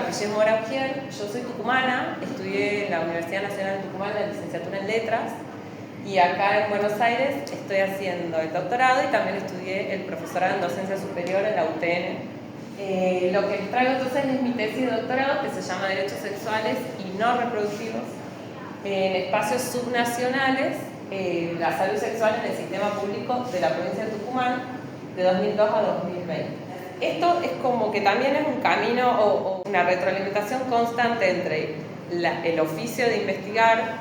apellido Mora Ujier, yo soy tucumana, estudié en la Universidad Nacional de Tucumán la licenciatura en Letras y acá en Buenos Aires estoy haciendo el doctorado y también estudié el profesorado en docencia superior en la UTN. Lo que les traigo entonces es mi tesis de doctorado que se llama Derechos Sexuales y No Reproductivos en espacios subnacionales, la salud sexual en el sistema público de la provincia de Tucumán de 2002 a 2020. Esto es como que también es un camino o una retroalimentación constante entre el oficio de investigar,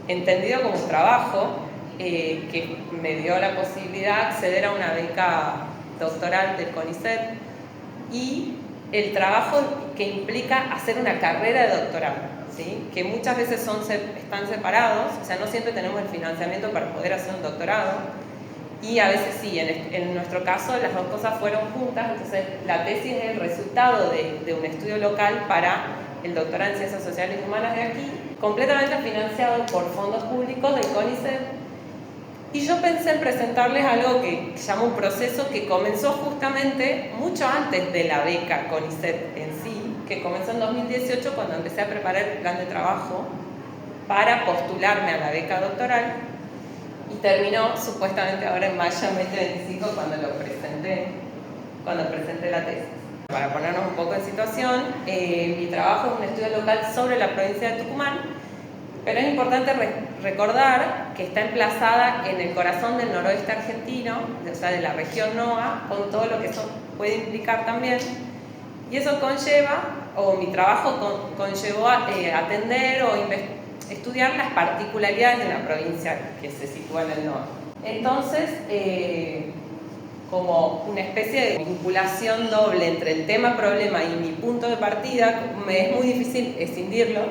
entendido como un trabajo, que me dio la posibilidad de acceder a una beca doctoral del CONICET, y el trabajo que implica hacer una carrera de doctorado, ¿sí? Que muchas veces están separados, o sea, no siempre tenemos el financiamiento para poder hacer un doctorado, y a veces sí, en nuestro caso las dos cosas fueron juntas. Entonces la tesis es el resultado de un estudio local para el doctorado en Ciencias Sociales y Humanas de aquí, completamente financiado por fondos públicos del CONICET. Y yo pensé en presentarles algo que llamo un proceso que comenzó justamente mucho antes de la beca CONICET en sí, que comenzó en 2018 cuando empecé a preparar el plan de trabajo para postularme a la beca doctoral, y terminó supuestamente ahora en mayo de 2025 cuando presenté la tesis. Para ponernos un poco en situación, mi trabajo es un estudio local sobre la provincia de Tucumán, pero es importante recordar que está emplazada en el corazón del noroeste argentino, o sea, de la región NOA, con todo lo que eso puede implicar también. Y eso conlleva, o mi trabajo conllevó a atender o estudiar las particularidades de una provincia que se sitúa en el NOA. Entonces, como una especie de vinculación doble entre el tema-problema y mi punto de partida, me es muy difícil escindirlos,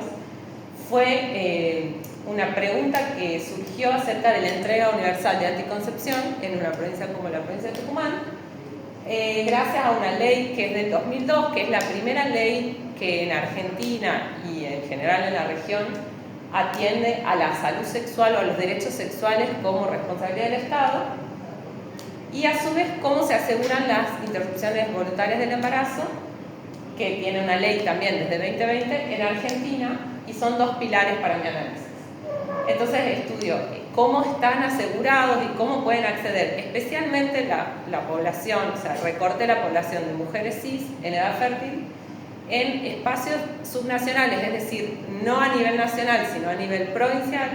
fue una pregunta que surgió acerca de la entrega universal de anticoncepción en una provincia como la provincia de Tucumán, gracias a una ley que es del 2002, que es la primera ley que en Argentina y en general en la región atiende a la salud sexual o a los derechos sexuales como responsabilidad del Estado, y a su vez cómo se aseguran las interrupciones voluntarias del embarazo, que tiene una ley también desde 2020 en Argentina, y son dos pilares para mi análisis. Entonces estudio cómo están asegurados y cómo pueden acceder, especialmente la población, o sea, recorte la población de mujeres cis en edad fértil, en espacios subnacionales, es decir, no a nivel nacional, sino a nivel provincial,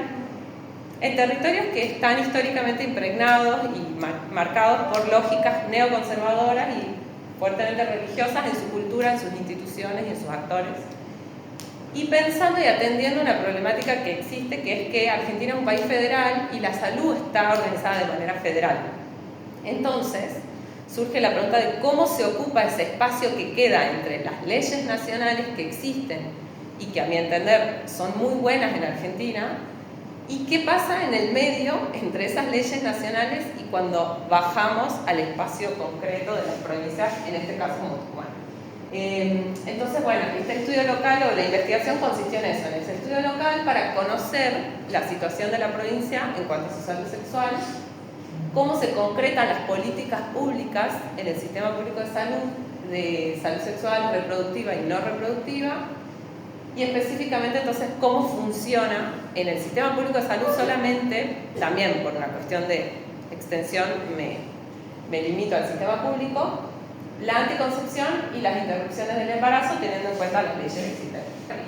en territorios que están históricamente impregnados y marcados por lógicas neoconservadoras y fuertemente religiosas en su cultura, en sus instituciones y en sus actores. Y pensando y atendiendo una problemática que existe, que es que Argentina es un país federal y la salud está organizada de manera federal. Entonces, surge la pregunta de cómo se ocupa ese espacio que queda entre las leyes nacionales que existen y que a mi entender son muy buenas en Argentina, y qué pasa en el medio entre esas leyes nacionales y cuando bajamos al espacio concreto de las provincias, en este caso como Tucumán. Entonces, bueno, este estudio local o la investigación consistió en eso, en ese estudio local para conocer la situación de la provincia en cuanto a su salud sexual, cómo se concretan las políticas públicas en el sistema público de salud sexual, reproductiva y no reproductiva, y específicamente entonces cómo funciona en el sistema público de salud solamente, también por una cuestión de extensión me limito al sistema público, la anticoncepción y las interrupciones del embarazo teniendo en cuenta las leyes existentes.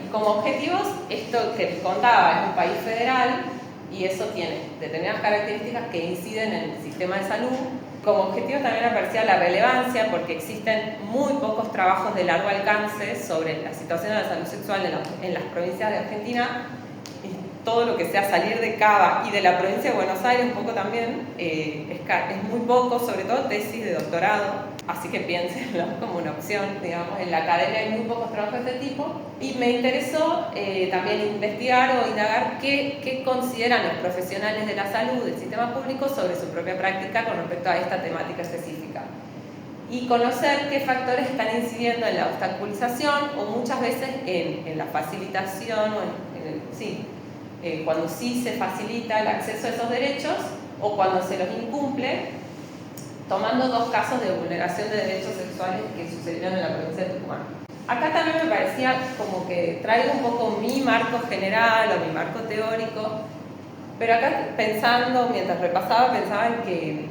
Y como objetivos, esto que les contaba es un país federal y eso tiene determinadas características que inciden en el sistema de salud. Como objetivo también aparecía la relevancia porque existen muy pocos trabajos de largo alcance sobre la situación de la salud sexual en las provincias de Argentina. Todo lo que sea salir de Cava y de la provincia de Buenos Aires un poco también es muy poco, sobre todo tesis de doctorado, así que piénsenlo como una opción, digamos. En la academia hay muy pocos trabajos de este tipo y me interesó también investigar o indagar qué consideran los profesionales de la salud del sistema público sobre su propia práctica con respecto a esta temática específica y conocer qué factores están incidiendo en la obstaculización o muchas veces en la facilitación cuando sí se facilita el acceso a esos derechos o cuando se los incumple, tomando dos casos de vulneración de derechos sexuales que sucedieron en la provincia de Tucumán. acá también me parecía como que traigo un poco mi marco general o mi marco teórico, pero acá pensando, mientras repasaba, pensaba en que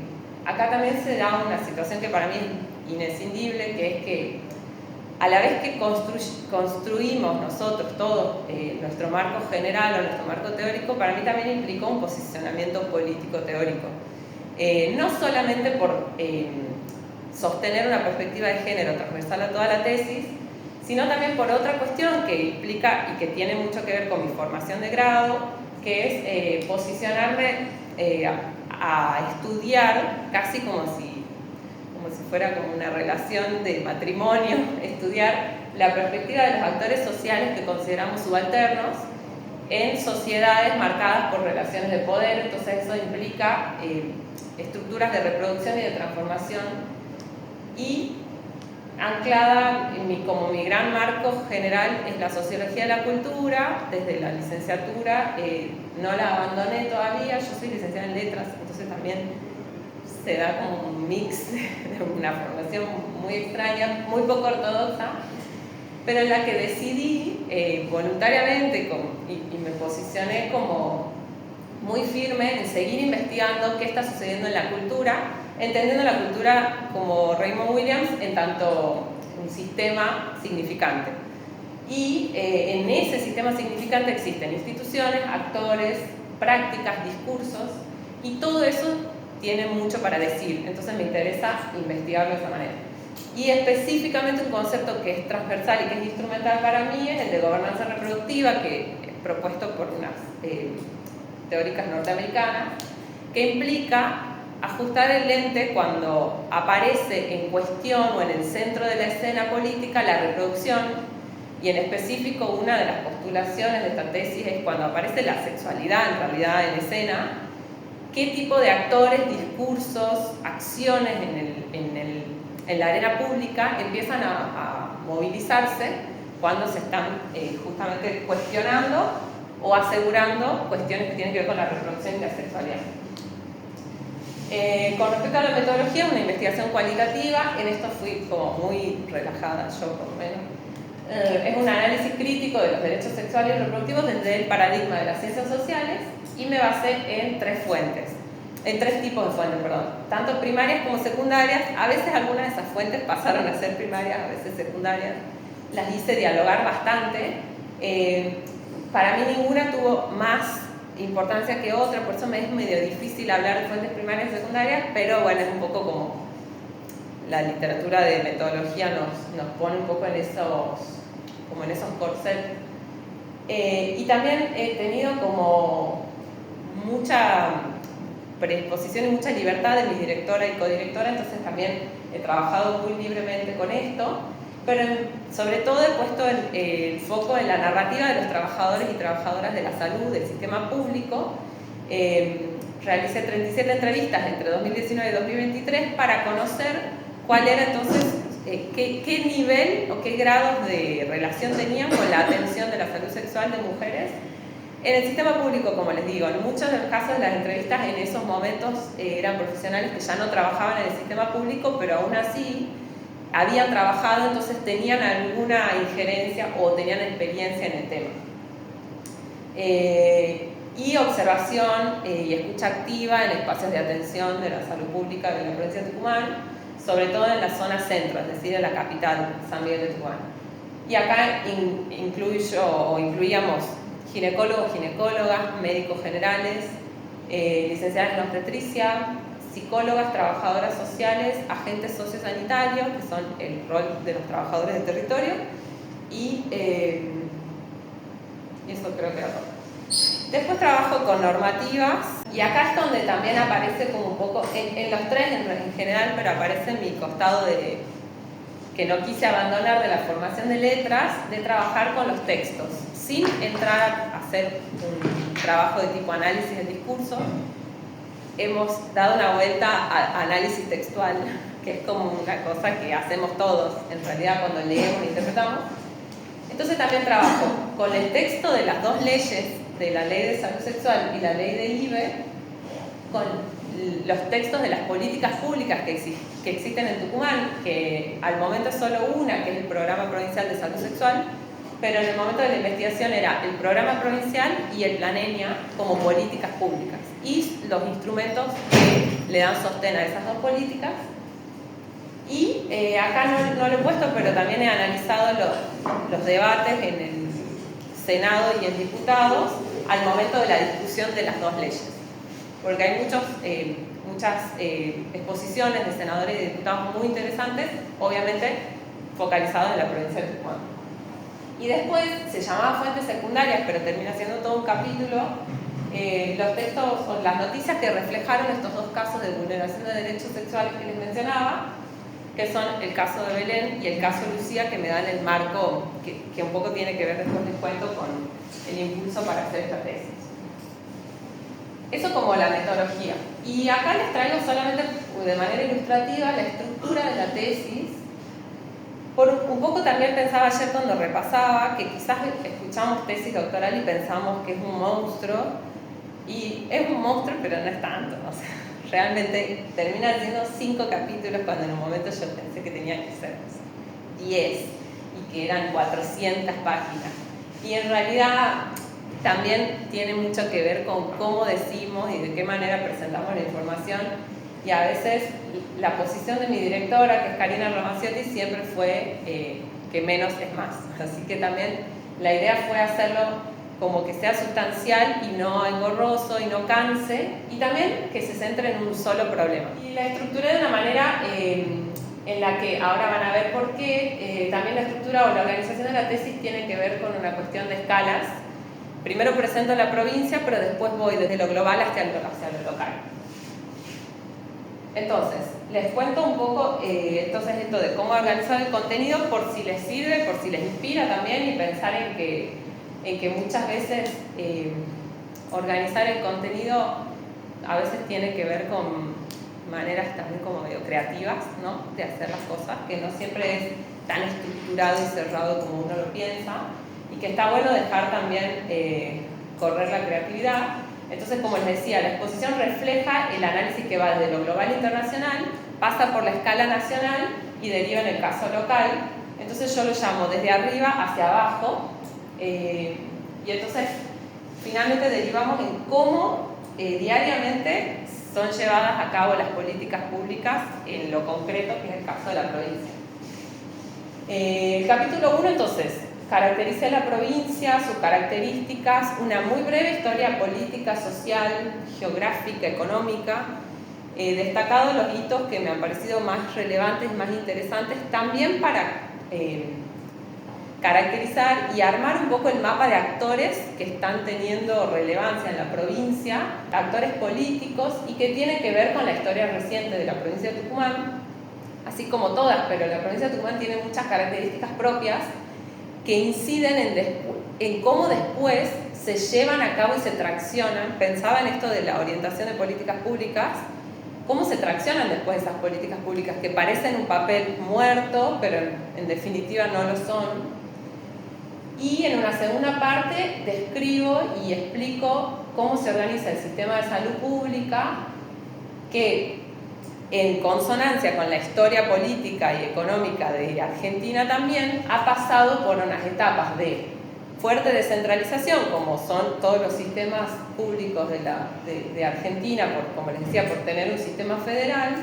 acá también se da una situación que para mí es inescindible, que es que a la vez que construimos nosotros todos nuestro marco general o nuestro marco teórico, para mí también implicó un posicionamiento político teórico. No solamente por sostener una perspectiva de género transversal a toda la tesis, sino también por otra cuestión que implica y que tiene mucho que ver con mi formación de grado, que es posicionarme a estudiar casi como si fuera como una relación de matrimonio, estudiar la perspectiva de los actores sociales que consideramos subalternos en sociedades marcadas por relaciones de poder. Entonces eso implica estructuras de reproducción y de transformación, y anclada como mi gran marco general es la sociología de la cultura. Desde la licenciatura no la abandoné todavía, yo soy licenciada en letras, entonces también se da como un mix de una formación muy extraña, muy poco ortodoxa, pero en la que decidí voluntariamente y me posicioné como muy firme en seguir investigando qué está sucediendo en la cultura, entendiendo la cultura como Raymond Williams en tanto un sistema significante. Y en ese sistema significante existen instituciones, actores, prácticas, discursos, y todo eso tiene mucho para decir. Entonces me interesa investigarlo de esa manera. Y específicamente un concepto que es transversal y que es instrumental para mí es el de gobernanza reproductiva, que es propuesto por unas teóricas norteamericanas, que implica ajustar el lente cuando aparece en cuestión o en el centro de la escena política la reproducción, y en específico una de las postulaciones de esta tesis es cuando aparece la sexualidad en realidad en escena, qué tipo de actores, discursos, acciones en la arena pública empiezan a movilizarse cuando se están justamente cuestionando o asegurando cuestiones que tienen que ver con la reproducción y la sexualidad. Con respecto a la metodología, una investigación cualitativa, en esto fui como muy relajada, yo por lo menos. Es un análisis crítico de los derechos sexuales y reproductivos desde el paradigma de las ciencias sociales, y me basé en tres tipos de fuentes, tanto primarias como secundarias. A veces algunas de esas fuentes pasaron a ser primarias, a veces secundarias. Las hice dialogar bastante. Para mí ninguna tuvo más importancia que otra, por eso me es medio difícil hablar de fuentes primarias y secundarias, pero bueno, es un poco como la literatura de metodología nos pone un poco en esos corsets. Y también he tenido como mucha predisposición y mucha libertad de mi directora y codirectora, entonces también he trabajado muy libremente con esto, pero sobre todo he puesto el foco en la narrativa de los trabajadores y trabajadoras de la salud, del sistema público. Realicé 37 entrevistas entre 2019 y 2023 para conocer cuál era entonces, qué nivel o qué grados de relación tenían con la atención de la salud sexual de mujeres en el sistema público. Como les digo, en muchos de los casos las entrevistas en esos momentos eran profesionales que ya no trabajaban en el sistema público, pero aún así habían trabajado, entonces tenían alguna injerencia o tenían experiencia en el tema. Y observación y escucha activa en espacios de atención de la salud pública de la provincia de Tucumán, sobre todo en la zona centro, es decir, en la capital, San Miguel de Tucumán. Y acá incluíamos ginecólogos, ginecólogas, médicos generales, licenciadas en obstetricia, psicólogas, trabajadoras sociales, agentes sociosanitarios, que son el rol de los trabajadores del territorio, y eso creo que era todo. Después trabajo con normativas, y acá es donde también aparece como un poco, en los tres en general, pero aparece mi costado que no quise abandonar de la formación de letras, de trabajar con los textos, sin entrar a hacer un trabajo de tipo análisis del discurso. Hemos dado una vuelta a análisis textual, que es como una cosa que hacemos todos, en realidad, cuando leemos e interpretamos. Entonces también trabajo con el texto de las dos leyes, de la Ley de Salud Sexual y la Ley del IBE, con los textos de las políticas públicas que existen en Tucumán, que al momento es solo una, que es el Programa Provincial de Salud Sexual, pero en el momento de la investigación era el Programa Provincial y el Plan-ENIA como políticas públicas, y los instrumentos que le dan sostén a esas dos políticas. Y acá no lo he puesto, pero también he analizado los debates en el Senado y en diputados al momento de la discusión de las dos leyes, porque hay muchas exposiciones de senadores y diputados muy interesantes, obviamente focalizados en la provincia de Tucumán. Y después se llamaba fuentes secundarias, pero termina siendo todo un capítulo, los textos o las noticias que reflejaron estos dos casos de vulneración de derechos sexuales que les mencionaba, que son el caso de Belén y el caso Lucía, que me dan el marco que un poco tiene que ver, después les cuento, con el impulso para hacer esta tesis. Eso como la metodología. Y acá les traigo solamente de manera ilustrativa la estructura de la tesis. Un poco también pensaba ayer cuando repasaba que quizás escuchamos tesis doctoral y pensamos que es un monstruo, y es un monstruo, pero no es tanto, o sea, realmente termina siendo 5 capítulos cuando en un momento yo pensé que tenía que ser 10 y que eran 400 páginas. Y en realidad también tiene mucho que ver con cómo decimos y de qué manera presentamos la información. Y a veces la posición de mi directora, que es Karina Ramaciotti, siempre fue que menos es más. Así que también la idea fue hacerlo como que sea sustancial y no engorroso y no canse, y también que se centre en un solo problema. Y la estructuré de una manera en la que ahora van a ver por qué. También la estructura o la organización de la tesis tiene que ver con una cuestión de escalas. Primero presento la provincia, pero después voy desde lo global hacia lo local. Entonces, les cuento un poco esto de cómo organizar el contenido, por si les sirve, por si les inspira también, y pensar en que muchas veces organizar el contenido a veces tiene que ver con maneras también como medio creativas, ¿no?, de hacer las cosas, que no siempre es tan estructurado y cerrado como uno lo piensa, y que está bueno dejar también correr la creatividad. Entonces, como les decía, la exposición refleja el análisis que va desde lo global e internacional, pasa por la escala nacional y deriva en el caso local. Entonces yo lo llamo desde arriba hacia abajo, y entonces finalmente derivamos en cómo diariamente son llevadas a cabo las políticas públicas en lo concreto, que es el caso de la provincia. El capítulo 1, entonces, caracteriza la provincia, sus características, una muy breve historia política, social, geográfica, económica, destacados los hitos que me han parecido más relevantes, más interesantes, también para caracterizar y armar un poco el mapa de actores que están teniendo relevancia en la provincia, actores políticos, y que tienen que ver con la historia reciente de la provincia de Tucumán, así como todas, pero la provincia de Tucumán tiene muchas características propias que inciden en cómo después se llevan a cabo y se traccionan. Pensaba en esto de la orientación de políticas públicas, cómo se traccionan después esas políticas públicas que parecen un papel muerto, pero en definitiva no lo son. Y en una segunda parte describo y explico cómo se organiza el sistema de salud pública, que en consonancia con la historia política y económica de Argentina también ha pasado por unas etapas de fuerte descentralización, como son todos los sistemas públicos de Argentina, como les decía, por tener un sistema federal,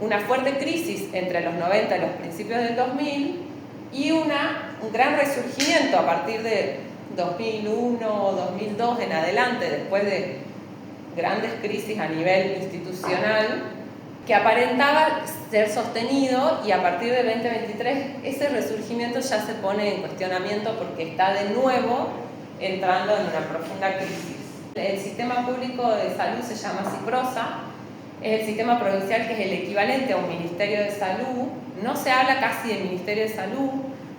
una fuerte crisis entre los 90 y los principios del 2000, y un gran resurgimiento a partir de 2001 o 2002 en adelante, después de grandes crisis a nivel institucional, que aparentaba ser sostenido, y a partir de 2023 ese resurgimiento ya se pone en cuestionamiento porque está de nuevo entrando en una profunda crisis. El sistema público de salud se llama CIPROSA, es el sistema provincial que es el equivalente a un Ministerio de Salud. No se habla casi del Ministerio de Salud,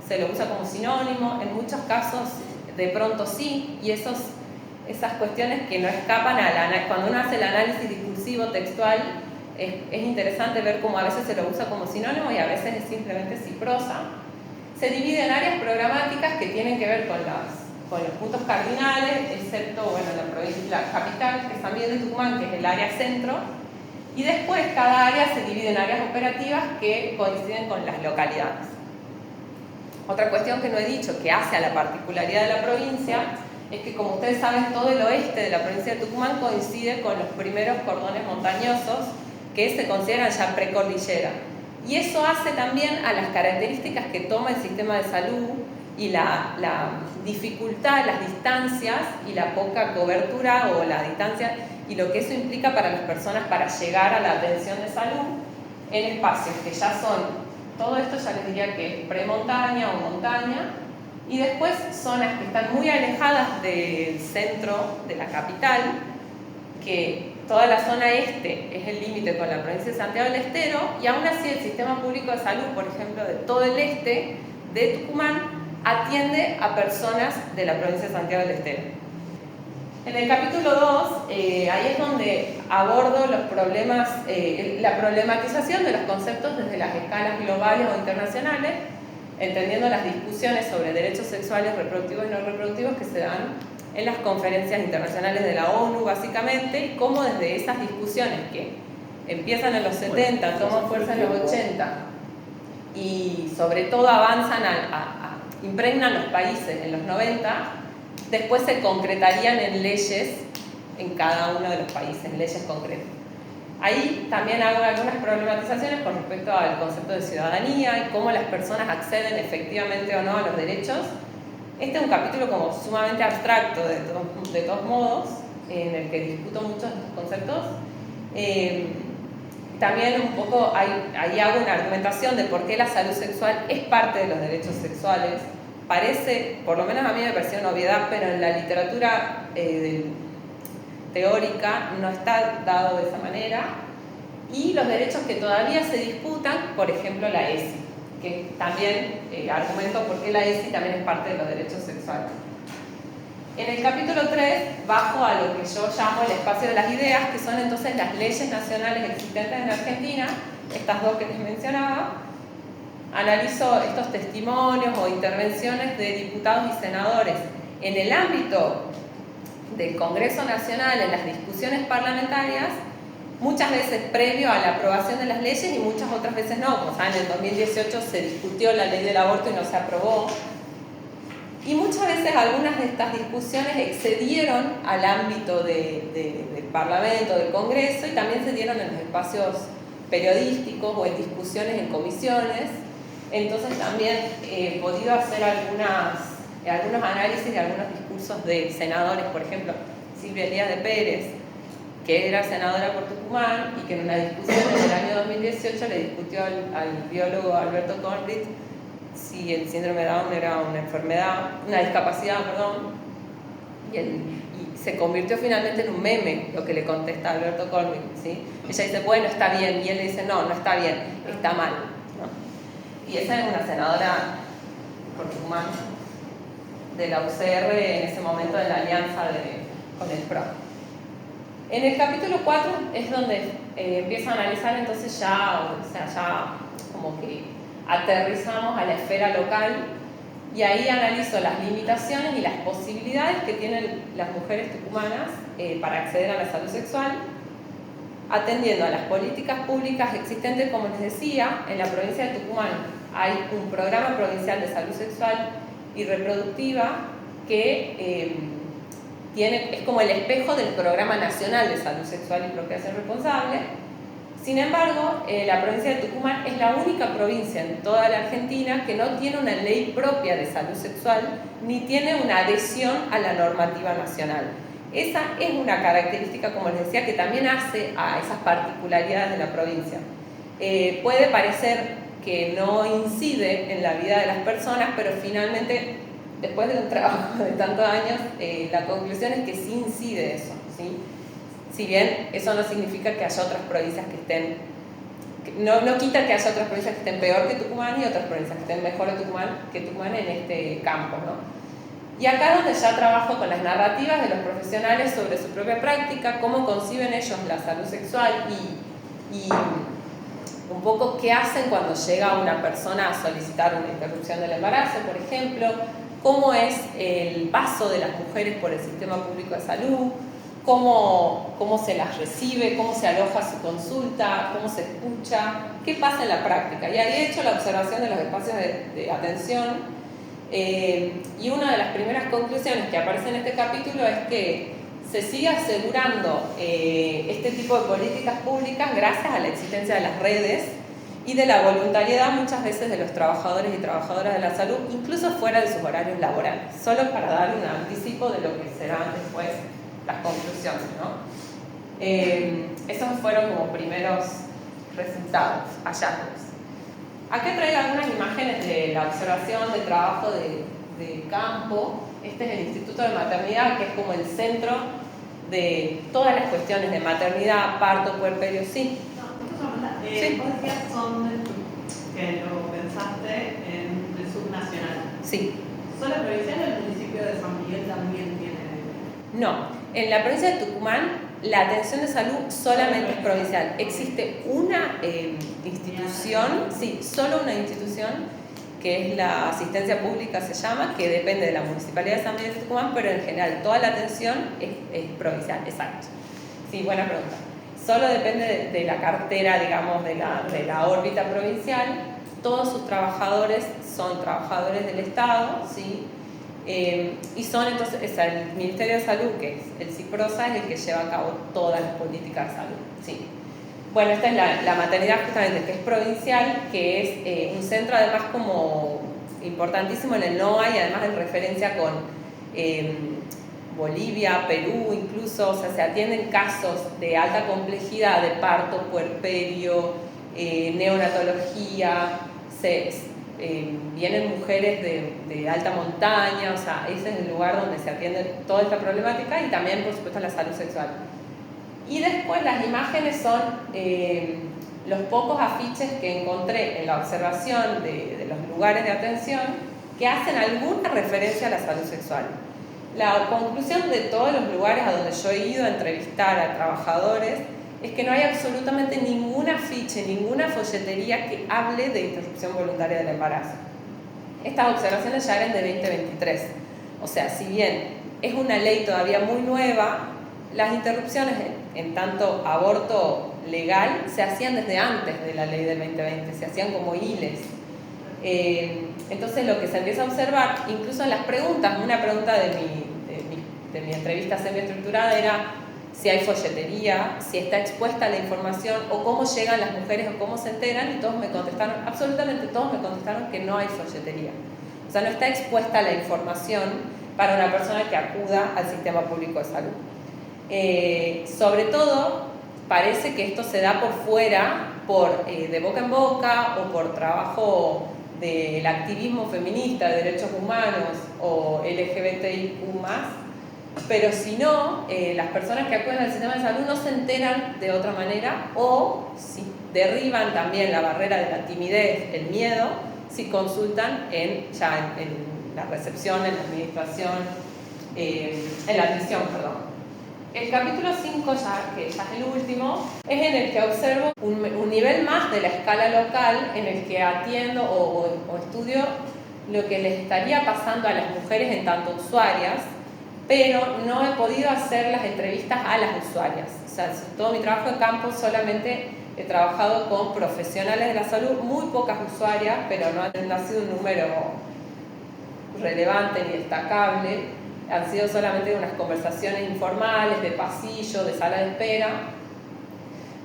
se lo usa como sinónimo, en muchos casos de pronto sí, y esas cuestiones que no escapan cuando uno hace el análisis discursivo textual, es interesante ver cómo a veces se lo usa como sinónimo y a veces es simplemente CIPROSA. Se divide en áreas programáticas que tienen que ver con los puntos cardinales, excepto la capital, que es también de Tucumán, que es el área centro, Y después cada área se divide en áreas operativas que coinciden con las localidades. Otra cuestión que no he dicho que hace a la particularidad de la provincia es que, como ustedes saben, todo el oeste de la provincia de Tucumán coincide con los primeros cordones montañosos que se consideran ya precordillera. Y eso hace también a las características que toma el sistema de salud y la dificultad, las distancias y la poca cobertura o la distancia y lo que eso implica para las personas para llegar a la atención de salud en espacios que ya son, todo esto ya les diría que es premontaña o montaña, y después zonas que están muy alejadas del centro de la capital, que toda la zona este es el límite con la provincia de Santiago del Estero, y aún así el sistema público de salud, por ejemplo, de todo el este de Tucumán, atiende a personas de la provincia de Santiago del Estero. En el capítulo 2, ahí es donde abordo los problemas, la problematización de los conceptos desde las escalas globales o internacionales, entendiendo las discusiones sobre derechos sexuales, reproductivos y no reproductivos que se dan en las conferencias internacionales de la ONU, básicamente, y cómo desde esas discusiones que empiezan en los 70, toman fuerza en los 80 y sobre todo avanzan, impregnan los países en los 90, después se concretarían en leyes en cada uno de los países, leyes concretas. Ahí también hago algunas problematizaciones con respecto al concepto de ciudadanía y cómo las personas acceden efectivamente o no a los derechos. Este es un capítulo como sumamente abstracto de todos modos, en el que discuto muchos de estos conceptos. También un poco ahí hago una argumentación de por qué la salud sexual es parte de los derechos sexuales. Parece, por lo menos a mí me pareció una obviedad, pero en la literatura teórica no está dado de esa manera. Y los derechos que todavía se disputan, por ejemplo la ESI, que también argumento por qué la ESI también es parte de los derechos sexuales. En el capítulo 3 bajo a lo que yo llamo el espacio de las ideas, que son entonces las leyes nacionales existentes en Argentina, estas dos que les mencionaba. Analizo estos testimonios o intervenciones de diputados y senadores en el ámbito del Congreso Nacional, en las discusiones parlamentarias, muchas veces previo a la aprobación de las leyes y muchas otras veces no. Como saben, en el 2018 se discutió la ley del aborto y no se aprobó. Y muchas veces algunas de estas discusiones excedieron al ámbito del Parlamento, del Congreso, y también se dieron en los espacios periodísticos o en discusiones en comisiones. Entonces también he podido hacer algunos análisis de algunos discursos de senadores, por ejemplo, Silvia Elías de Pérez, que era senadora por Tucumán y que en una discusión en el año 2018 le discutió al biólogo Alberto Conrit si el síndrome de Down era una enfermedad, una discapacidad, perdón, y se convirtió finalmente en un meme lo que le contesta Alberto Conrit, ¿sí? Ella dice, bueno, está bien, y él le dice, no, no está bien, está mal, ¿no? Y esa es una senadora por Tucumán de la UCR en ese momento de la alianza con el PRO. En el capítulo 4 es donde empiezo a analizar entonces ya como que aterrizamos a la esfera local y ahí analizo las limitaciones y las posibilidades que tienen las mujeres tucumanas para acceder a la salud sexual, atendiendo a las políticas públicas existentes. Como les decía, en la provincia de Tucumán hay un programa provincial de salud sexual y reproductiva que es como el espejo del Programa Nacional de Salud Sexual y Procreación Responsable. Sin embargo, la provincia de Tucumán es la única provincia en toda la Argentina que no tiene una ley propia de salud sexual ni tiene una adhesión a la normativa nacional. Esa es una característica, como les decía, que también hace a esas particularidades de la provincia. Puede parecer que no incide en la vida de las personas, pero finalmente, después de un trabajo de tantos años, la conclusión es que sí incide eso, ¿sí? Si bien eso no significa que haya otras provincias que estén, no quita que haya otras provincias que estén peor que Tucumán y otras provincias que estén mejor que Tucumán en este campo, ¿no? Y acá donde ya trabajo con las narrativas de los profesionales sobre su propia práctica, cómo conciben ellos la salud sexual y un poco qué hacen cuando llega una persona a solicitar una interrupción del embarazo, por ejemplo, cómo es el paso de las mujeres por el sistema público de salud, cómo se las recibe, cómo se aloja su consulta, cómo se escucha, qué pasa en la práctica. Y ahí he hecho la observación de los espacios de atención. Y una de las primeras conclusiones que aparece en este capítulo es que se sigue asegurando este tipo de políticas públicas gracias a la existencia de las redes y de la voluntariedad muchas veces de los trabajadores y trabajadoras de la salud, incluso fuera de sus horarios laborales, solo para dar un anticipo de lo que serán después las conclusiones, ¿no? Esos fueron como primeros resultados, hallazgos. Acá traigo algunas imágenes de la observación de trabajo de campo. Este es el Instituto de Maternidad, que es como el centro de todas las cuestiones de maternidad, parto, puerperio, sí. Sí. Vos decías que lo pensaste en el subnacional. Sí. ¿Solo provincial o el municipio de San Miguel también tiene? No, en la provincia de Tucumán la atención de salud solamente es provincial. Existe una institución, sí, solo una institución, que es la asistencia pública, se llama, que depende de la Municipalidad de San Miguel de Tucumán, pero en general toda la atención es provincial, exacto. Sí, buena pregunta. Solo depende de la cartera, digamos, de la órbita provincial. Todos sus trabajadores son trabajadores del Estado, ¿sí? Y son entonces, el Ministerio de Salud, que es el CIPROSA, es el que lleva a cabo todas las políticas de salud, ¿sí? Bueno, esta es la maternidad justamente, que es provincial, que es un centro además como importantísimo en el NOA y además en referencia con Bolivia, Perú incluso, o sea, se atienden casos de alta complejidad de parto, puerperio, neonatología, vienen mujeres de alta montaña, o sea, ese es el lugar donde se atiende toda esta problemática y también, por supuesto, la salud sexual. Y después las imágenes son los pocos afiches que encontré en la observación de los lugares de atención que hacen alguna referencia a la salud sexual. La conclusión de todos los lugares a donde yo he ido a entrevistar a trabajadores es que no hay absolutamente ningún afiche, ninguna folletería que hable de interrupción voluntaria del embarazo. Estas observaciones ya eran de 2023. O sea, si bien es una ley todavía muy nueva, las interrupciones en tanto aborto legal se hacían desde antes de la ley del 2020, se hacían como hiles. Entonces lo que se empieza a observar, incluso en las preguntas, una pregunta de mi entrevista semiestructurada era si hay folletería, si está expuesta la información o cómo llegan las mujeres o cómo se enteran, y todos me contestaron, absolutamente todos me contestaron que no hay folletería. O sea, no está expuesta la información para una persona que acuda al sistema público de salud. Sobre todo, parece que esto se da por fuera, de boca en boca o por trabajo del activismo feminista, de derechos humanos o LGBTIQ+, pero si no, las personas que acuden al sistema de salud no se enteran de otra manera, o si derriban también la barrera de la timidez, el miedo, si consultan en la recepción, en la administración, en la admisión, perdón. El capítulo 5, que ya es el último, es en el que observo un nivel más de la escala local, en el que atiendo o estudio lo que les estaría pasando a las mujeres en tanto usuarias, pero no he podido hacer las entrevistas a las usuarias. O sea, todo mi trabajo de campo solamente he trabajado con profesionales de la salud, muy pocas usuarias, pero no ha sido un número relevante ni destacable. Han sido solamente unas conversaciones informales, de pasillo, de sala de espera.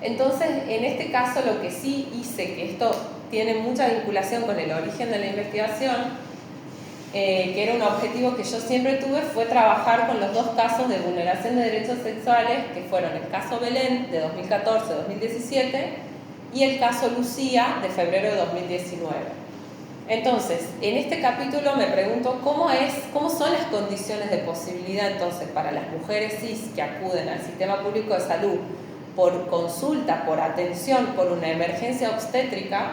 Entonces, en este caso, lo que sí hice, que esto tiene mucha vinculación con el origen de la investigación, que era un objetivo que yo siempre tuve, fue trabajar con los dos casos de vulneración de derechos sexuales, que fueron el caso Belén de 2014-2017 y el caso Lucía de febrero de 2019. Entonces, en este capítulo me pregunto cómo son las condiciones de posibilidad entonces para las mujeres cis que acuden al sistema público de salud por consulta, por atención, por una emergencia obstétrica,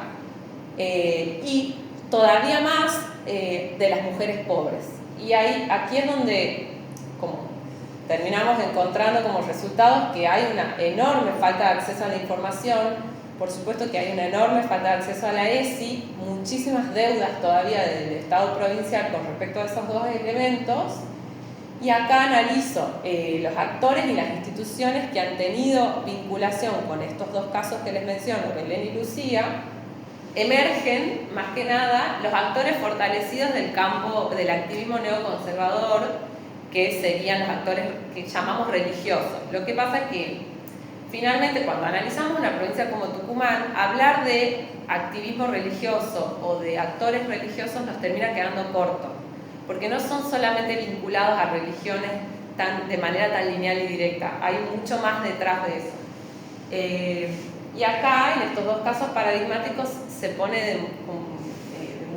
y todavía más de las mujeres pobres. Y aquí es donde como terminamos encontrando como resultados que hay una enorme falta de acceso a la información. Por supuesto que hay una enorme falta de acceso a la ESI, muchísimas deudas todavía del Estado provincial con respecto a esos dos elementos, Y acá analizo los actores y las instituciones que han tenido vinculación con estos dos casos que les menciono, Belén y Lucía. Emergen, más que nada, los actores fortalecidos del campo del activismo neoconservador, que serían los actores que llamamos religiosos. Lo que pasa es que, finalmente, cuando analizamos una provincia como Tucumán, hablar de activismo religioso o de actores religiosos nos termina quedando corto, porque no son solamente vinculados a religiones de manera tan lineal y directa, hay mucho más detrás de eso. Y acá, en estos dos casos paradigmáticos, se pone de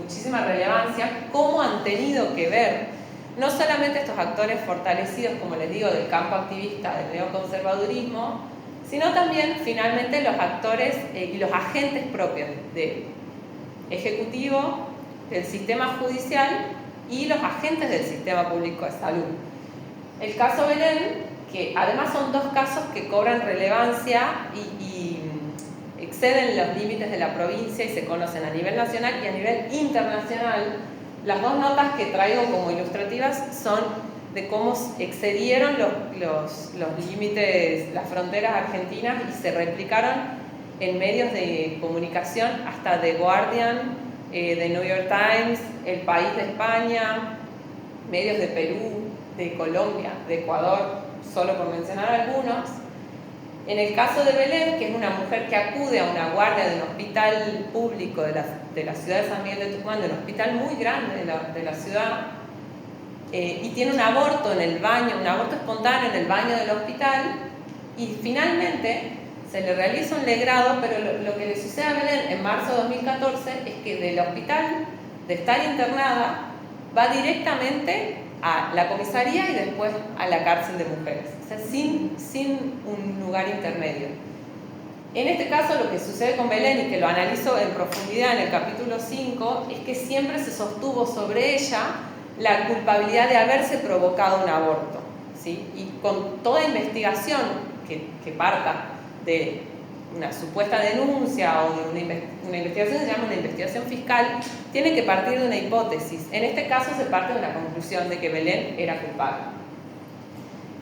muchísima relevancia cómo han tenido que ver no solamente estos actores fortalecidos, como les digo, del campo activista del neoconservadurismo, sino también, finalmente, los actores y los agentes propios del Ejecutivo, del sistema judicial y los agentes del sistema público de salud. El caso Belén, que además son dos casos que cobran relevancia y exceden los límites de la provincia y se conocen a nivel nacional y a nivel internacional. Las dos notas que traigo como ilustrativas son de cómo excedieron los límites, las fronteras argentinas y se replicaron en medios de comunicación hasta The Guardian, The New York Times, El País de España, medios de Perú, de Colombia, de Ecuador, solo por mencionar algunos. En el caso de Belén, que es una mujer que acude a una guardia de un hospital público de la ciudad de San Miguel de Tucumán, de un hospital muy grande de la ciudad, y tiene un aborto en el baño, un aborto espontáneo en el baño del hospital, y finalmente se le realiza un legrado, pero lo que le sucede a Belén en marzo de 2014 es que del hospital, de estar internada, va directamente a la comisaría y después a la cárcel de mujeres, o sea, sin un lugar intermedio. En este caso, lo que sucede con Belén, y que lo analizo en profundidad en el capítulo 5, es que siempre se sostuvo sobre ella la culpabilidad de haberse provocado un aborto, ¿sí? Y con toda investigación que parta de una supuesta denuncia o de una investigación, se llama una investigación fiscal, tiene que partir de una hipótesis. En este caso se parte de la conclusión de que Belén era culpable.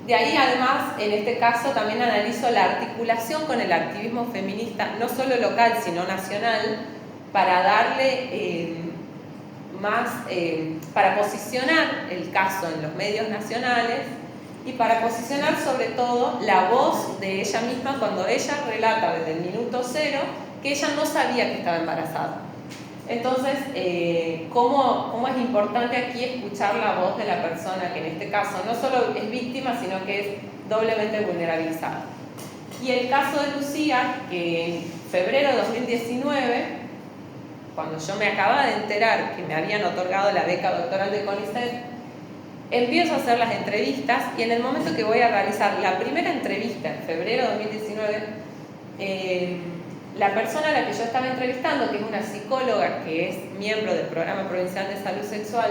De ahí, además, en este caso también analizo la articulación con el activismo feminista, no solo local, sino nacional, para darle para posicionar el caso en los medios nacionales y para posicionar sobre todo la voz de ella misma cuando ella relata desde el minuto cero que ella no sabía que estaba embarazada. Entonces, ¿cómo es importante aquí escuchar la voz de la persona que en este caso no solo es víctima, sino que es doblemente vulnerabilizada? Y el caso de Lucía, que en febrero de 2019, cuando yo me acababa de enterar que me habían otorgado la beca doctoral de CONICET, empiezo a hacer las entrevistas y en el momento que voy a realizar la primera entrevista, en febrero de 2019, la persona a la que yo estaba entrevistando, que es una psicóloga que es miembro del Programa Provincial de Salud Sexual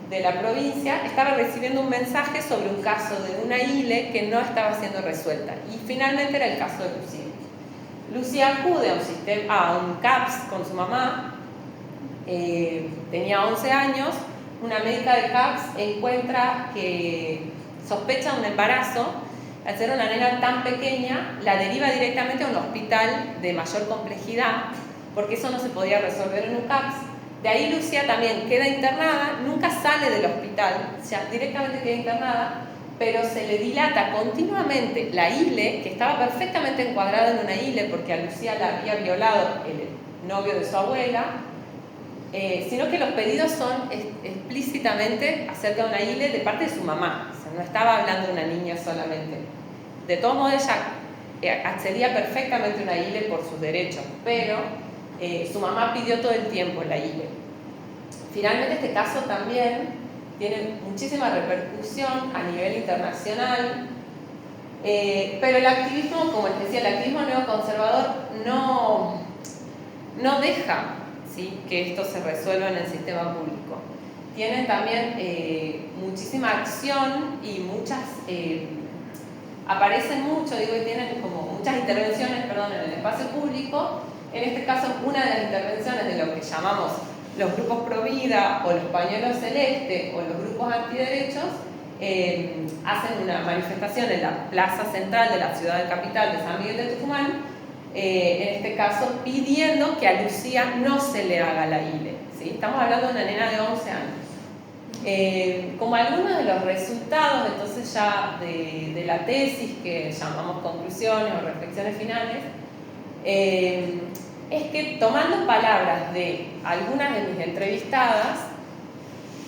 de la provincia, estaba recibiendo un mensaje sobre un caso de una ILE que no estaba siendo resuelta. Y finalmente era el caso de Lucía. Lucía acude a un CAPS con su mamá, tenía 11 años, una médica de CAPS encuentra que sospecha un embarazo. Al ser una nena tan pequeña, la deriva directamente a un hospital de mayor complejidad, porque eso no se podía resolver en un CAPS. De ahí Lucía también queda internada, nunca sale del hospital, o sea, directamente queda internada, pero se le dilata continuamente la ILE, que estaba perfectamente encuadrada en una ILE, porque a Lucía la había violado el novio de su abuela, sino que los pedidos son explícitamente acerca de una ILE de parte de su mamá, o sea, no estaba hablando de una niña solamente. De todos modos, ella accedía perfectamente a una ILE por sus derechos, pero su mamá pidió todo el tiempo la ILE. Finalmente, este caso también tiene muchísima repercusión a nivel internacional, pero el activismo, como les decía, el activismo neoconservador no deja, ¿sí?, que esto se resuelva en el sistema público. Tienen también muchísima acción y aparecen mucho, y tienen como muchas intervenciones, en el espacio público. En este caso, una de las intervenciones de lo que llamamos los grupos pro vida o los pañuelos celestes o los grupos antiderechos hacen una manifestación en la plaza central de la ciudad capital de San Miguel de Tucumán, en este caso pidiendo que a Lucía no se le haga la ILE, ¿sí? Estamos hablando de una nena de 11 años. Como algunos de los resultados entonces ya de la tesis que llamamos conclusiones o reflexiones finales, es que tomando palabras de algunas de mis entrevistadas,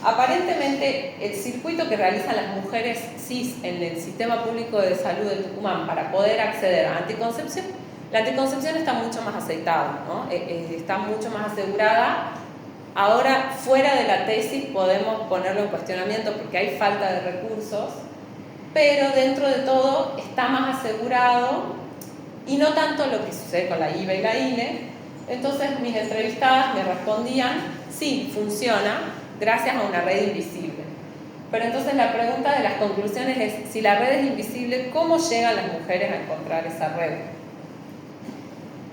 aparentemente el circuito que realizan las mujeres cis en el sistema público de salud de Tucumán para poder acceder a anticoncepción, la anticoncepción está mucho más aceitada, ¿no? Está mucho más asegurada. Ahora, fuera de la tesis podemos ponerlo en cuestionamiento porque hay falta de recursos, pero dentro de todo está más asegurado y no tanto lo que sucede con la IVA y la ILE. Entonces mis entrevistadas me respondían, sí, funciona, gracias a una red invisible. Pero entonces la pregunta de las conclusiones es, si la red es invisible, ¿cómo llegan las mujeres a encontrar esa red?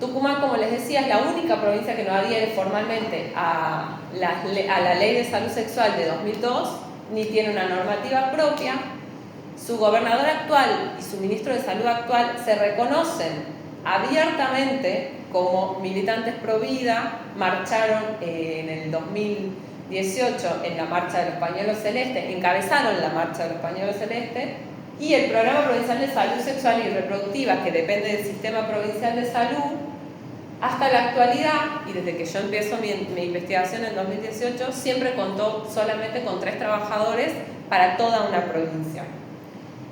Tucumán, como les decía, es la única provincia que no adhiere formalmente a la Ley de Salud Sexual de 2002, ni tiene una normativa propia. Su gobernador actual y su ministro de Salud actual se reconocen abiertamente como militantes pro vida, marcharon en el 2018 en la marcha de los pañuelos celestes, encabezaron la marcha de los pañuelos celestes, y el Programa Provincial de Salud Sexual y Reproductiva, que depende del Sistema Provincial de Salud, hasta la actualidad, y desde que yo empiezo mi investigación en 2018, siempre contó solamente con 3 trabajadores para toda una provincia.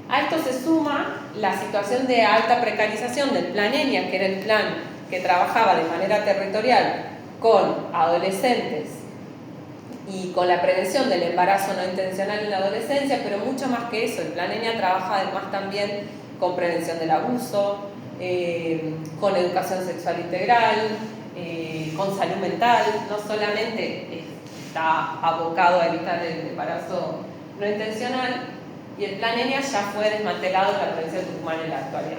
A esto se suma la situación de alta precarización del Plan ENIA, que era el plan que trabajaba de manera territorial con adolescentes y con la prevención del embarazo no intencional en la adolescencia, pero mucho más que eso. El Plan ENIA trabaja además también con prevención del abuso, con educación sexual integral, con salud mental. No solamente está abocado a evitar el embarazo no intencional, y el Plan ENIA ya fue desmantelado en la provincia de Tucumán en la actualidad.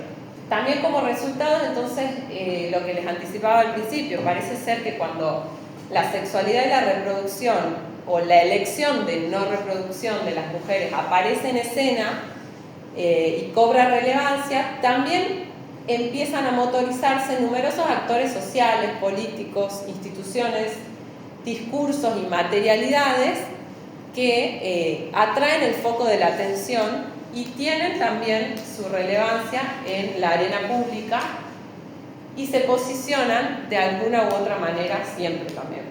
También como resultado, entonces, lo que les anticipaba al principio, parece ser que cuando la sexualidad y la reproducción o la elección de no reproducción de las mujeres aparece en escena y cobra relevancia, también empiezan a motorizarse numerosos actores sociales, políticos, instituciones, discursos y materialidades que atraen el foco de la atención y tienen también su relevancia en la arena pública y se posicionan de alguna u otra manera siempre también.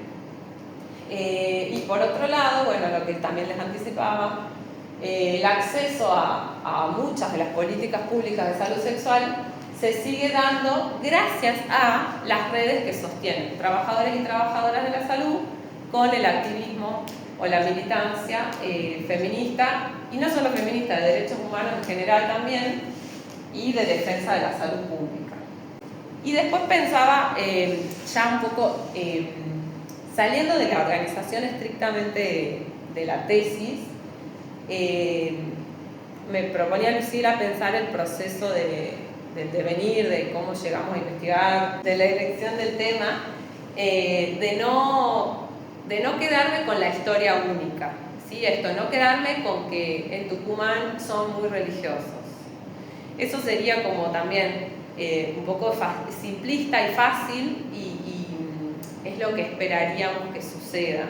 Y por otro lado, bueno, lo que también les anticipaba, el acceso a muchas de las políticas públicas de salud sexual se sigue dando gracias a las redes que sostienen trabajadores y trabajadoras de la salud con el activismo o la militancia feminista, y no solo feminista, de derechos humanos en general también, y de defensa de la salud pública. Y después pensaba, ya un poco saliendo de la organización estrictamente de la tesis, me proponía Lucila pensar el proceso del devenir, de cómo llegamos a investigar, de la elección del tema, de no quedarme con la historia única, ¿sí? No quedarme con que en Tucumán son muy religiosos. Eso sería como también un poco simplista y fácil, y es lo que esperaríamos que suceda.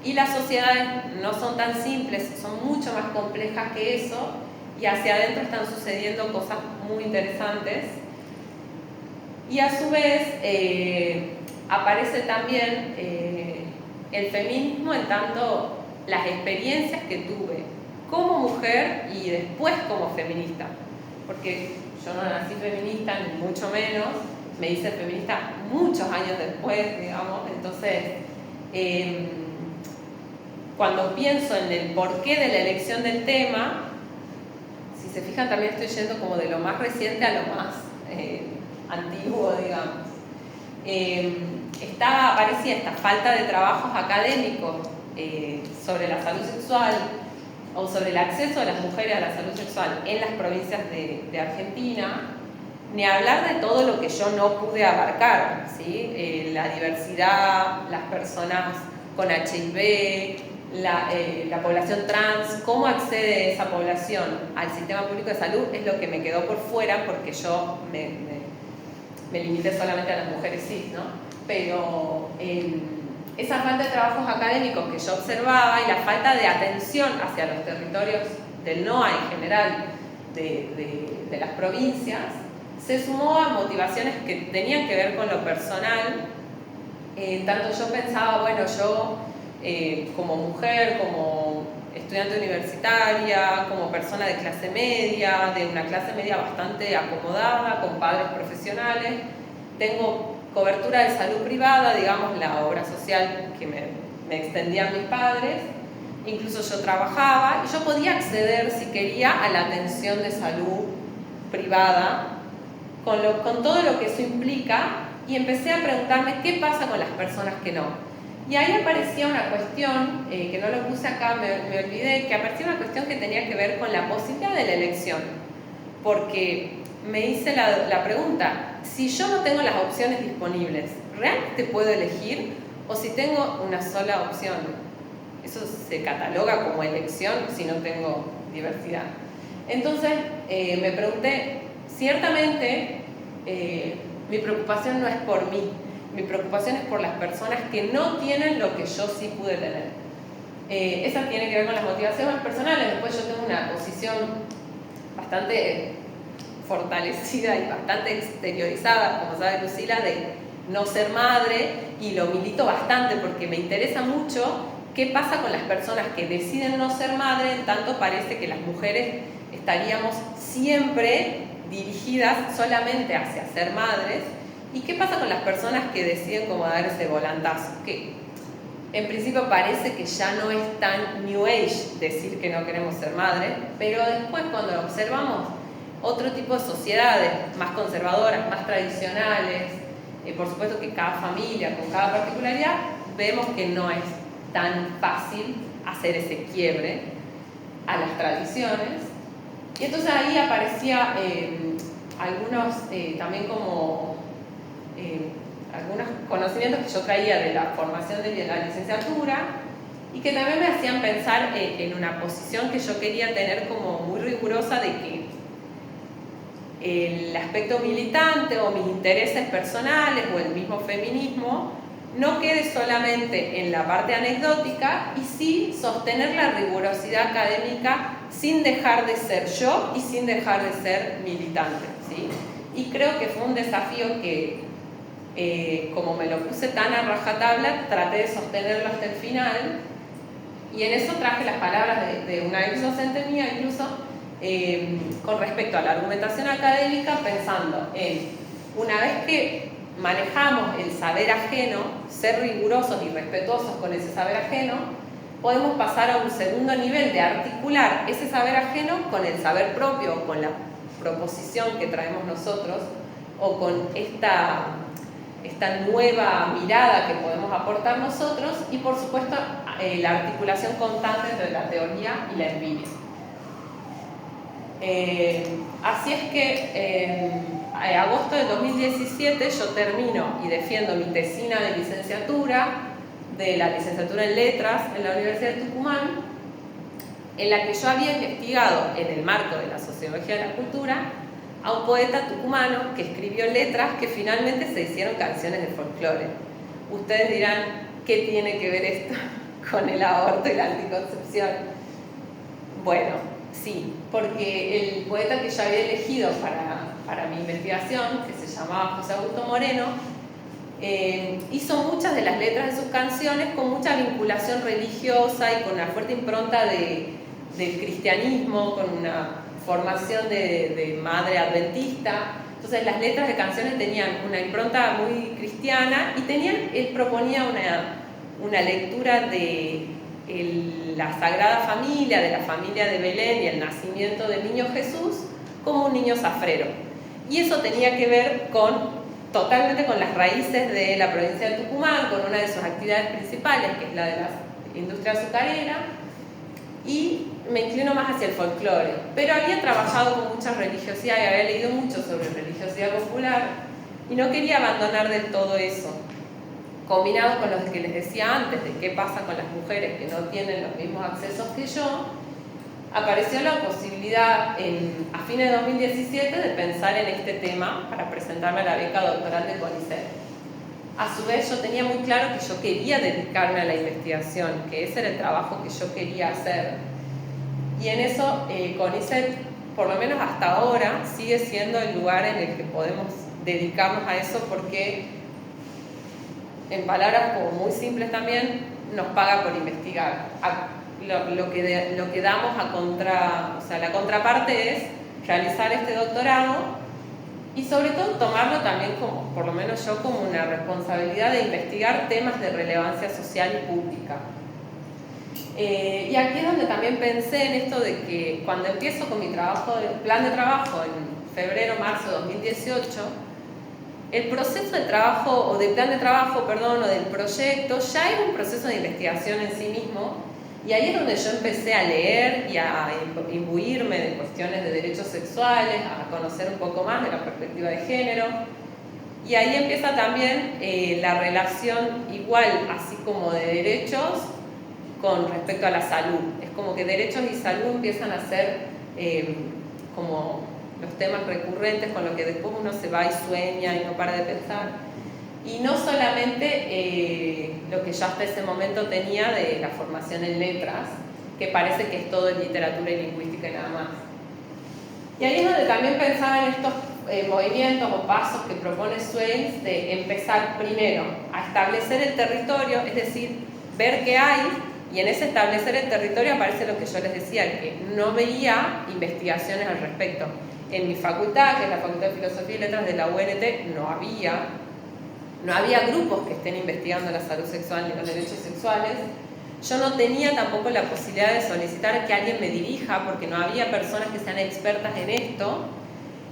Y las sociedades no son tan simples, son mucho más complejas que eso, y hacia adentro están sucediendo cosas muy interesantes. Y a su vez aparece también el feminismo en tanto las experiencias que tuve como mujer y después como feminista, porque yo no nací feminista, ni mucho menos, me hice feminista muchos años después, digamos. Entonces, cuando pienso en el porqué de la elección del tema, si se fijan, también estoy yendo como de lo más reciente a lo más antiguo, digamos. Aparecía esta falta de trabajos académicos sobre la salud sexual o sobre el acceso de las mujeres a la salud sexual en las provincias de Argentina, ni hablar de todo lo que yo no pude abarcar, ¿sí? La diversidad, las personas con HIV, la población trans, cómo accede esa población al sistema público de salud, es lo que me quedó por fuera, porque yo me limité solamente a las mujeres cis, ¿no? Pero esa falta de trabajos académicos que yo observaba y la falta de atención hacia los territorios del NOA en general de las provincias, se sumó a motivaciones que tenían que ver con lo personal. Tanto yo pensaba, bueno, yo como mujer, como estudiante universitaria, como persona de clase media, de una clase media bastante acomodada, con padres profesionales, tengo cobertura de salud privada, digamos, la obra social que me extendían mis padres, incluso yo trabajaba y yo podía acceder, si quería, a la atención de salud privada, con todo lo que eso implica, y empecé a preguntarme qué pasa con las personas que no. Y ahí aparecía una cuestión, que no lo puse acá, me olvidé, que aparecía una cuestión que tenía que ver con la posibilidad de la elección. Porque me hice la pregunta, si yo no tengo las opciones disponibles, ¿realmente puedo elegir? O si tengo una sola opción, ¿eso se cataloga como elección si no tengo diversidad? Entonces me pregunté, ciertamente mi preocupación no es por mí, mi preocupación es por las personas que no tienen lo que yo sí pude tener. Esa tiene que ver con las motivaciones personales. Después yo tengo una posición bastante fortalecida y bastante exteriorizada, como sabe Lucila, de no ser madre, y lo milito bastante porque me interesa mucho qué pasa con las personas que deciden no ser madre, en tanto parece que las mujeres estaríamos siempre dirigidas solamente hacia ser madres. ¿Y qué pasa con las personas que deciden como dar ese volantazo? Que en principio parece que ya no es tan New Age decir que no queremos ser madres, pero después cuando observamos otro tipo de sociedades más conservadoras, más tradicionales, por supuesto que cada familia con cada particularidad, vemos que no es tan fácil hacer ese quiebre a las tradiciones. Y entonces ahí aparecía algunos también como algunos conocimientos que yo traía de la formación de la licenciatura y que también me hacían pensar en una posición que yo quería tener como muy rigurosa, de que el aspecto militante o mis intereses personales o el mismo feminismo no quede solamente en la parte anecdótica, y sí sostener la rigurosidad académica sin dejar de ser yo y sin dejar de ser militante, ¿sí? Y creo que fue un desafío que, como me lo puse tan a rajatabla, traté de sostenerlo hasta el final, y en eso traje las palabras de una ex docente mía, incluso con respecto a la argumentación académica, pensando en, una vez que manejamos el saber ajeno, ser rigurosos y respetuosos con ese saber ajeno, podemos pasar a un segundo nivel de articular ese saber ajeno con el saber propio, con la proposición que traemos nosotros, o con esta nueva mirada que podemos aportar nosotros, y por supuesto la articulación constante entre la teoría y la empiria. Así es que en agosto de 2017 yo termino y defiendo mi tesina de licenciatura, de la licenciatura en Letras en la Universidad de Tucumán, en la que yo había investigado, en el marco de la sociología de la cultura, a un poeta tucumano que escribió letras que finalmente se hicieron canciones de folclore. Ustedes dirán, ¿qué tiene que ver esto con el aborto y la anticoncepción? Bueno, sí, porque el poeta que yo había elegido para mi investigación, que se llamaba José Augusto Moreno, hizo muchas de las letras de sus canciones con mucha vinculación religiosa y con una fuerte impronta del cristianismo, con una formación de madre adventista. Entonces las letras de canciones tenían una impronta muy cristiana, y él proponía una lectura de la Sagrada Familia, de la familia de Belén y el nacimiento del niño Jesús como un niño zafrero. Y eso tenía que ver totalmente con las raíces de la provincia de Tucumán, con una de sus actividades principales, que es la de la industria azucarera, y me inclino más hacia el folclore. Pero había trabajado con mucha religiosidad y había leído mucho sobre religiosidad popular, y no quería abandonar del todo eso. combinado con lo que les decía antes, de qué pasa con las mujeres que no tienen los mismos accesos que yo, apareció la posibilidad a fines de 2017 de pensar en este tema para presentarme a la beca doctoral de CONICET. A su vez yo tenía muy claro que yo quería dedicarme a la investigación, que ese era el trabajo que yo quería hacer. Y en eso CONICET, por lo menos hasta ahora, sigue siendo el lugar en el que podemos dedicarnos a eso porque, en palabras como muy simples también, nos paga por investigar. Lo que damos la contraparte es realizar este doctorado y sobre todo tomarlo también como, por lo menos yo, como una responsabilidad de investigar temas de relevancia social y pública. Y aquí es donde también pensé en esto de que cuando empiezo con mi plan de trabajo en febrero, marzo de 2018, el proceso de trabajo, o del plan de trabajo, perdón, o del proyecto, ya era un proceso de investigación en sí mismo. Y ahí es donde yo empecé a leer y a imbuirme de cuestiones de derechos sexuales, a conocer un poco más de la perspectiva de género. Y ahí empieza también la relación igual, así como de derechos, con respecto a la salud. Es como que derechos y salud empiezan a ser como los temas recurrentes con los que después uno se va y sueña y no para de pensar. Y no solamente lo que yo hasta ese momento tenía de la formación en letras, que parece que es todo en literatura y lingüística y nada más. Y ahí es donde también pensaba en estos movimientos o pasos que propone Swales de empezar primero a establecer el territorio, es decir, ver qué hay, y en ese establecer el territorio aparece lo que yo les decía, que no veía investigaciones al respecto. En mi facultad, que es la Facultad de Filosofía y Letras de la UNT, no había grupos que estén investigando la salud sexual ni los derechos sexuales. Yo no tenía tampoco la posibilidad de solicitar que alguien me dirija porque no había personas que sean expertas en esto.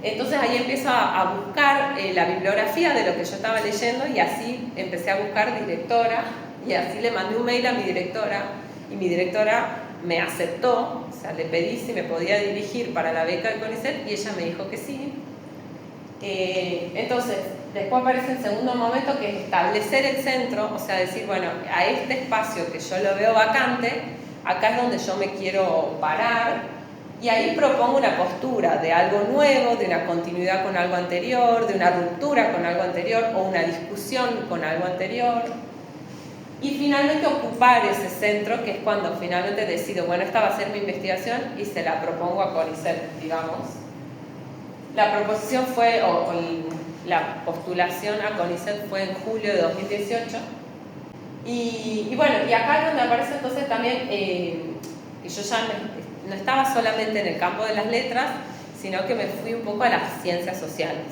Entonces ahí empiezo a buscar la bibliografía de lo que yo estaba leyendo y así empecé a buscar directora y así le mandé un mail a mi directora y mi directora me aceptó, o sea, le pedí si me podía dirigir para la beca de CONICET y ella me dijo que sí. Entonces, después aparece el segundo momento que es establecer el centro, o sea, decir, bueno, a este espacio que yo lo veo vacante, acá es donde yo me quiero parar y ahí propongo una postura de algo nuevo, de una continuidad con algo anterior, de una ruptura con algo anterior o una discusión con algo anterior. Y finalmente ocupar ese centro, que es cuando finalmente decido, bueno, esta va a ser mi investigación y se la propongo a CONICET, digamos. La proposición fue, la postulación a CONICET fue en julio de 2018. Y bueno, y acá es donde aparece entonces también, yo ya no estaba solamente en el campo de las letras, sino que me fui un poco a las ciencias sociales.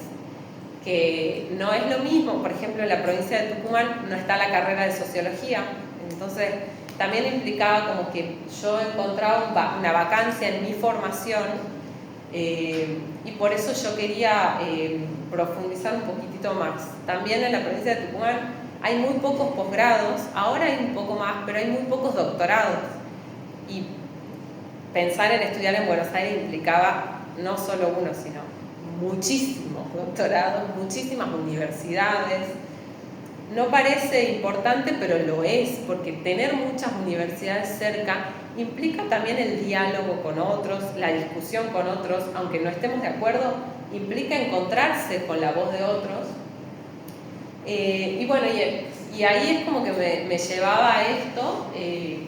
Que no es lo mismo, por ejemplo, en la provincia de Tucumán no está la carrera de sociología, entonces también implicaba como que yo encontraba una vacancia en mi formación y por eso yo quería profundizar un poquitito más. También en la provincia de Tucumán hay muy pocos posgrados, ahora hay un poco más, pero hay muy pocos doctorados y pensar en estudiar en Buenos Aires implicaba no solo uno, sino muchísimos doctorados, muchísimas universidades. No parece importante, pero lo es, porque tener muchas universidades cerca implica también el diálogo con otros, la discusión con otros, aunque no estemos de acuerdo, implica encontrarse con la voz de otros. Y bueno, y ahí es como que me llevaba a esto,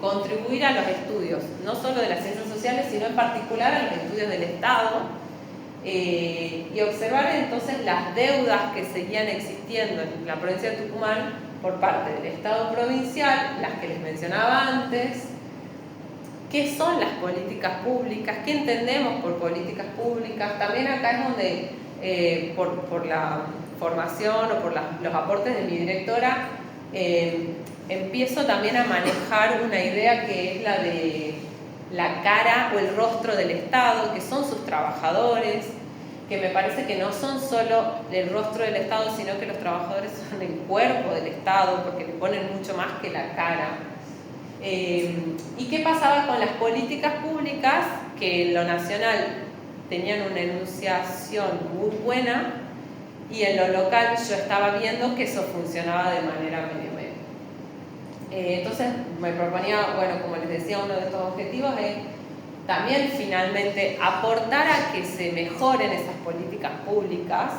contribuir a los estudios, no solo de las ciencias sociales, sino en particular a los estudios del Estado, y observar entonces las deudas que seguían existiendo en la provincia de Tucumán por parte del Estado provincial, las que les mencionaba antes, qué son las políticas públicas, qué entendemos por políticas públicas. También acá es donde, por la formación o por los aportes de mi directora, empiezo también a manejar una idea que es la de la cara o el rostro del Estado, que son sus trabajadores, que me parece que no son solo el rostro del Estado, sino que los trabajadores son el cuerpo del Estado, porque le ponen mucho más que la cara. ¿Y qué pasaba con las políticas públicas? Que en lo nacional tenían una enunciación muy buena y en lo local yo estaba viendo que eso funcionaba de manera medio. Entonces me proponía, bueno, como les decía, uno de estos objetivos es también finalmente aportar a que se mejoren esas políticas públicas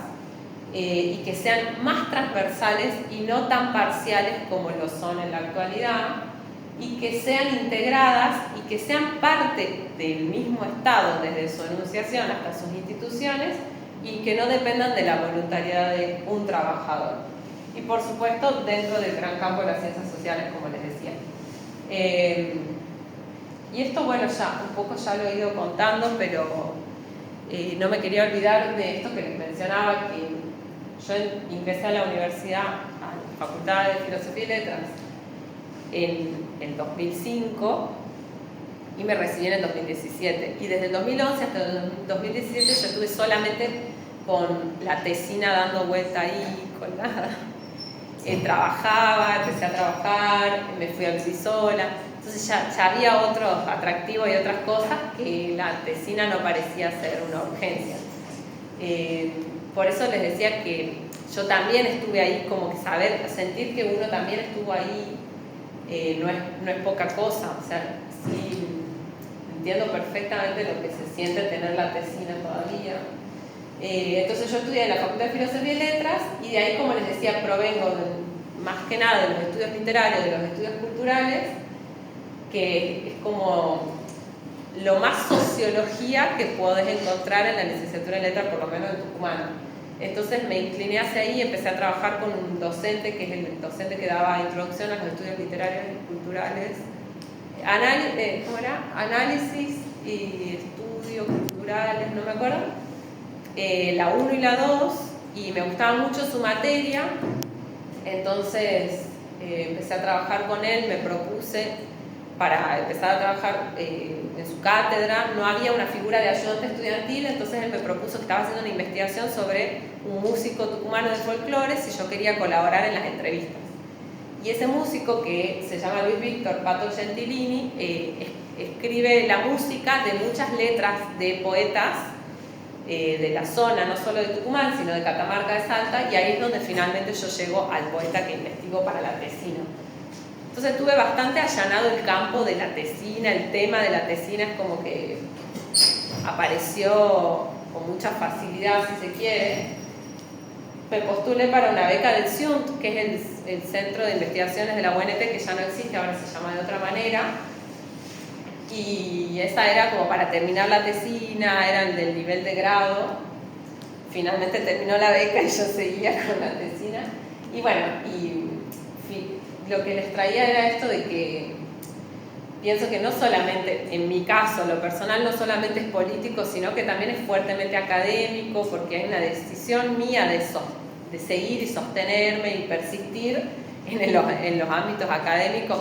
y que sean más transversales y no tan parciales como lo son en la actualidad, y que sean integradas y que sean parte del mismo Estado desde su enunciación hasta sus instituciones, y que no dependan de la voluntariedad de un trabajador. Y por supuesto dentro del gran campo de las ciencias sociales, como les decía. Y esto, bueno, ya un poco ya lo he ido contando, pero no me quería olvidar de esto que les mencionaba, que yo ingresé a la universidad, a la Facultad de Filosofía y Letras, en el 2005 y me recibí en el 2017. Y desde el 2011 hasta el 2017 yo estuve solamente con la tesina dando vuelta ahí, con nada. Trabajaba, empecé a trabajar, me fui a vivir sola. Entonces ya había otros atractivos y otras cosas que la tesina no parecía ser una urgencia. Por eso les decía que yo también estuve ahí, como que sentir que uno también estuvo ahí no es poca cosa. O sea, sí entiendo perfectamente lo que se siente tener la tesina todavía. Entonces yo estudié en la Facultad de Filosofía y Letras, y de ahí, como les decía, provengo más que nada de los estudios literarios, de los estudios culturales, que es como lo más sociología que podés encontrar en la licenciatura en Letras, por lo menos en Tucumán. Entonces me incliné hacia ahí y empecé a trabajar con un docente, que es el docente que daba introducción a los estudios literarios y culturales, ¿cómo era? Análisis y estudios culturales, no me acuerdo, la 1 y la 2, y me gustaba mucho su materia. Entonces empecé a trabajar con él, me propuse para empezar a trabajar en su cátedra. No había una figura de ayudante estudiantil, entonces él me propuso que estaba haciendo una investigación sobre un músico tucumano de folclore, si yo quería colaborar en las entrevistas. Y ese músico, que se llama Luis Víctor Pato Gentilini, escribe la música de muchas letras de poetas de la zona, no solo de Tucumán, sino de Catamarca, de Salta, y ahí es donde finalmente yo llego al poeta que investigo para la tesina. Entonces tuve bastante allanado el campo de la tesina, el tema de la tesina es como que apareció con mucha facilidad, si se quiere. Me postulé para una beca del CIUNT, que es el Centro de Investigaciones de la UNT, que ya no existe, ahora se llama de otra manera. Y esa era como para terminar la tesina, era el del nivel de grado. Finalmente terminó la beca y yo seguía con la tesina. Y bueno, lo que les traía era esto de que pienso que no solamente, en mi caso, lo personal no solamente es político, sino que también es fuertemente académico, porque hay una decisión mía de seguir y sostenerme y persistir en los ámbitos académicos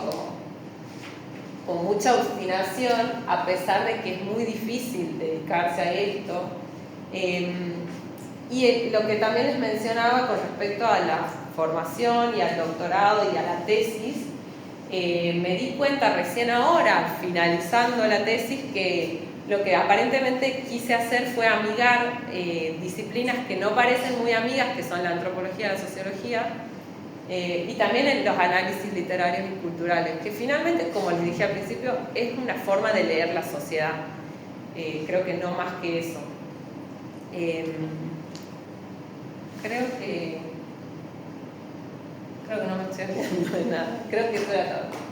con mucha obstinación, a pesar de que es muy difícil dedicarse a esto. Y lo que también les mencionaba con respecto a la formación y al doctorado y a la tesis, me di cuenta recién ahora, finalizando la tesis, que lo que aparentemente quise hacer fue amigar disciplinas que no parecen muy amigas, que son la antropología y la sociología, y también en los análisis literarios y culturales, que finalmente, como les dije al principio, es una forma de leer la sociedad. Creo que no más que eso. Creo que no me estoy olvidando de nada. Creo que eso era todo.